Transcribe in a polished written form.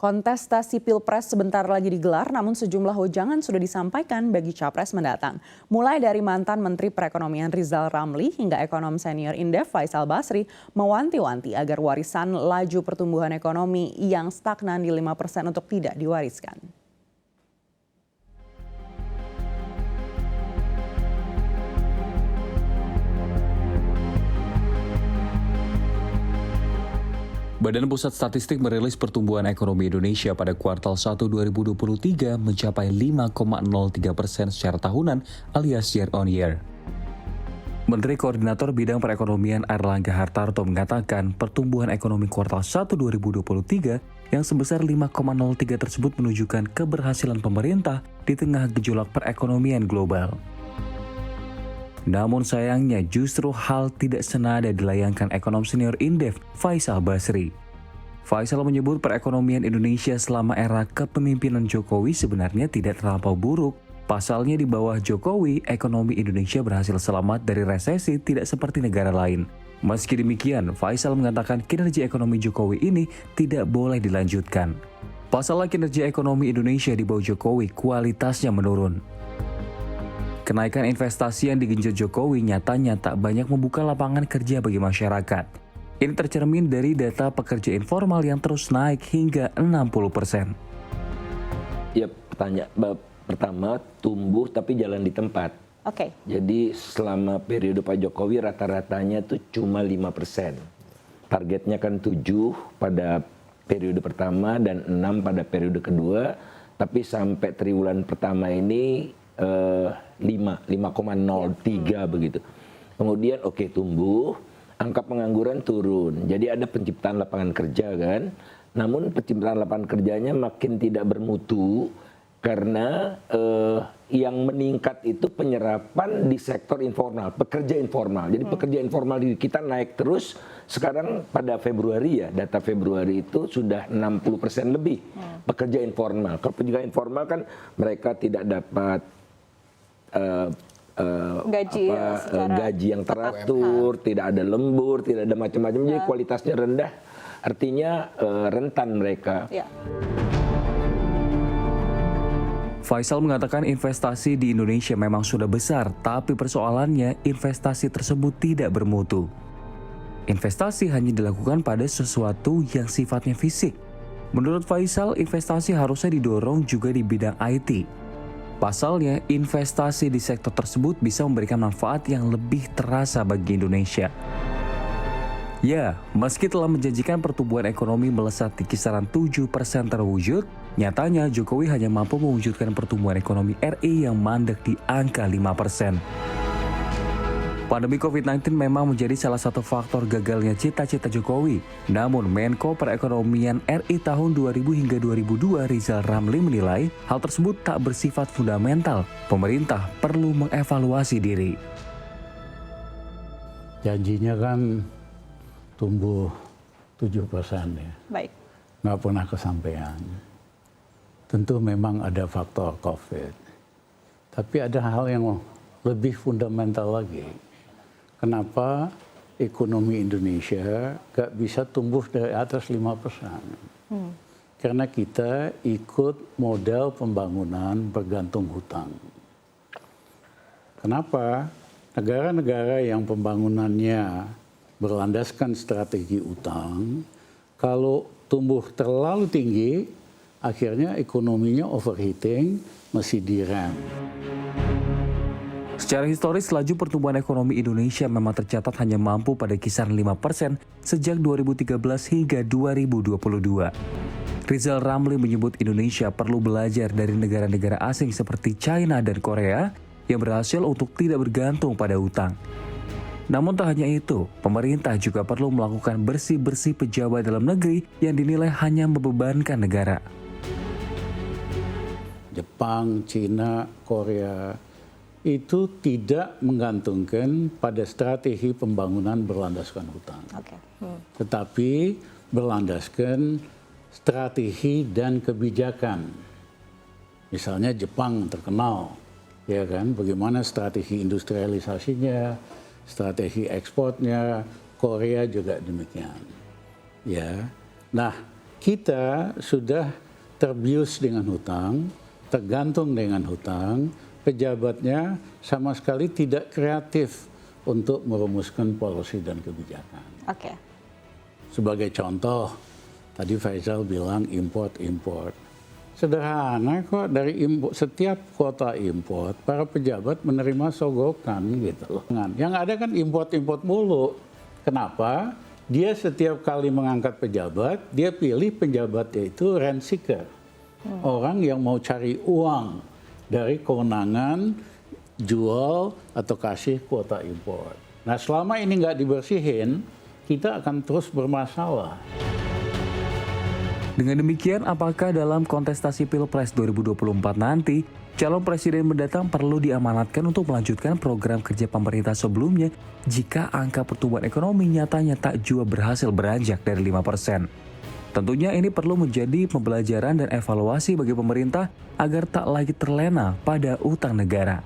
Kontestasi Pilpres sebentar lagi digelar, namun sejumlah wejangan sudah disampaikan bagi capres mendatang. Mulai dari mantan Menteri Perekonomian Rizal Ramli hingga ekonom senior Indef Faisal Basri mewanti-wanti agar warisan laju pertumbuhan ekonomi yang stagnan di 5% untuk tidak diwariskan. Badan Pusat Statistik merilis pertumbuhan ekonomi Indonesia pada kuartal 1 2023 mencapai 5,03% secara tahunan alias year on year. Menteri Koordinator Bidang Perekonomian Airlangga Hartarto mengatakan pertumbuhan ekonomi kuartal 1 2023 yang sebesar 5,03 tersebut menunjukkan keberhasilan pemerintah di tengah gejolak perekonomian global. Namun sayangnya justru hal tidak senada dilayangkan ekonom senior Indef Faisal Basri. Faisal menyebut perekonomian Indonesia selama era kepemimpinan Jokowi sebenarnya tidak terlampau buruk. Pasalnya di bawah Jokowi, ekonomi Indonesia berhasil selamat dari resesi tidak seperti negara lain. Meski demikian, Faisal mengatakan kinerja ekonomi Jokowi ini tidak boleh dilanjutkan. Pasalnya kinerja ekonomi Indonesia di bawah Jokowi kualitasnya menurun. Kenaikan investasi yang digenjot Jokowi nyatanya tak banyak membuka lapangan kerja bagi masyarakat. Ini tercermin dari data pekerja informal yang terus naik hingga 60%. Ya, pertama tumbuh tapi jalan di tempat. Oke. Jadi selama periode Pak Jokowi rata-ratanya tuh cuma 5%. Targetnya kan 7 pada periode pertama dan 6 pada periode kedua. Tapi sampai triwulan pertama ini 5,03 begitu. Kemudian tumbuh, angka pengangguran turun. Jadi ada penciptaan lapangan kerja kan. Namun penciptaan lapangan kerjanya makin tidak bermutu karena yang meningkat itu penyerapan di sektor informal, pekerja informal. Jadi pekerja informal di kita naik terus. Sekarang pada Februari ya, data Februari itu sudah 60% lebih pekerja informal. Kalau pekerja informal kan mereka tidak dapat gaji yang teratur, tidak ada lembur, tidak ada macam-macam, jadi kualitasnya rendah, artinya rentan mereka. Ya. Faisal mengatakan investasi di Indonesia memang sudah besar, tapi persoalannya investasi tersebut tidak bermutu. Investasi hanya dilakukan pada sesuatu yang sifatnya fisik. Menurut Faisal, investasi harusnya didorong juga di bidang IT. Pasalnya, investasi di sektor tersebut bisa memberikan manfaat yang lebih terasa bagi Indonesia. Ya, meski telah menjanjikan pertumbuhan ekonomi melesat di kisaran 7% terwujud, nyatanya Jokowi hanya mampu mewujudkan pertumbuhan ekonomi RI yang mandek di angka 5%. Pandemi COVID-19 memang menjadi salah satu faktor gagalnya cita-cita Jokowi. Namun Menko Perekonomian RI tahun 2000 hingga 2002 Rizal Ramli menilai hal tersebut tak bersifat fundamental. Pemerintah perlu mengevaluasi diri. Janjinya kan tumbuh 7% ya. Baik. Nggak pernah kesampaian. Tentu memang ada faktor COVID. Tapi ada hal yang lebih fundamental lagi. Kenapa ekonomi Indonesia gak bisa tumbuh dari atas 5%? Karena kita ikut model pembangunan bergantung hutang. Kenapa? Negara-negara yang pembangunannya berlandaskan strategi utang, kalau tumbuh terlalu tinggi, akhirnya ekonominya overheating, mesti direm. Secara historis, laju pertumbuhan ekonomi Indonesia memang tercatat hanya mampu pada kisaran 5% sejak 2013 hingga 2022. Rizal Ramli menyebut Indonesia perlu belajar dari negara-negara asing seperti China dan Korea yang berhasil untuk tidak bergantung pada utang. Namun tak hanya itu, pemerintah juga perlu melakukan bersih-bersih pejabat dalam negeri yang dinilai hanya membebankan negara. Jepang, China, Korea itu tidak menggantungkan pada strategi pembangunan berlandaskan hutang. Tetapi berlandaskan strategi dan kebijakan. Misalnya Jepang terkenal, ya kan, bagaimana strategi industrialisasinya, strategi ekspornya, Korea juga demikian. Ya. Nah, kita sudah terbius dengan hutang, tergantung dengan hutang, pejabatnya sama sekali tidak kreatif untuk merumuskan policy dan kebijakan. Oke. Sebagai contoh, tadi Faisal bilang import. Sederhana kok, dari setiap kuota import, para pejabat menerima sogokan gitu. Yang ada kan import mulu. Kenapa? Dia setiap kali mengangkat pejabat, dia pilih pejabatnya itu rent seeker. Orang yang mau cari uang dari kewenangan jual atau kasih kuota impor. Nah, selama ini nggak dibersihin, kita akan terus bermasalah. Dengan demikian, apakah dalam kontestasi Pilpres 2024 nanti, calon presiden mendatang perlu diamanatkan untuk melanjutkan program kerja pemerintah sebelumnya jika angka pertumbuhan ekonomi nyatanya tak jua berhasil beranjak dari 5%? Tentunya ini perlu menjadi pembelajaran dan evaluasi bagi pemerintah agar tak lagi terlena pada utang negara.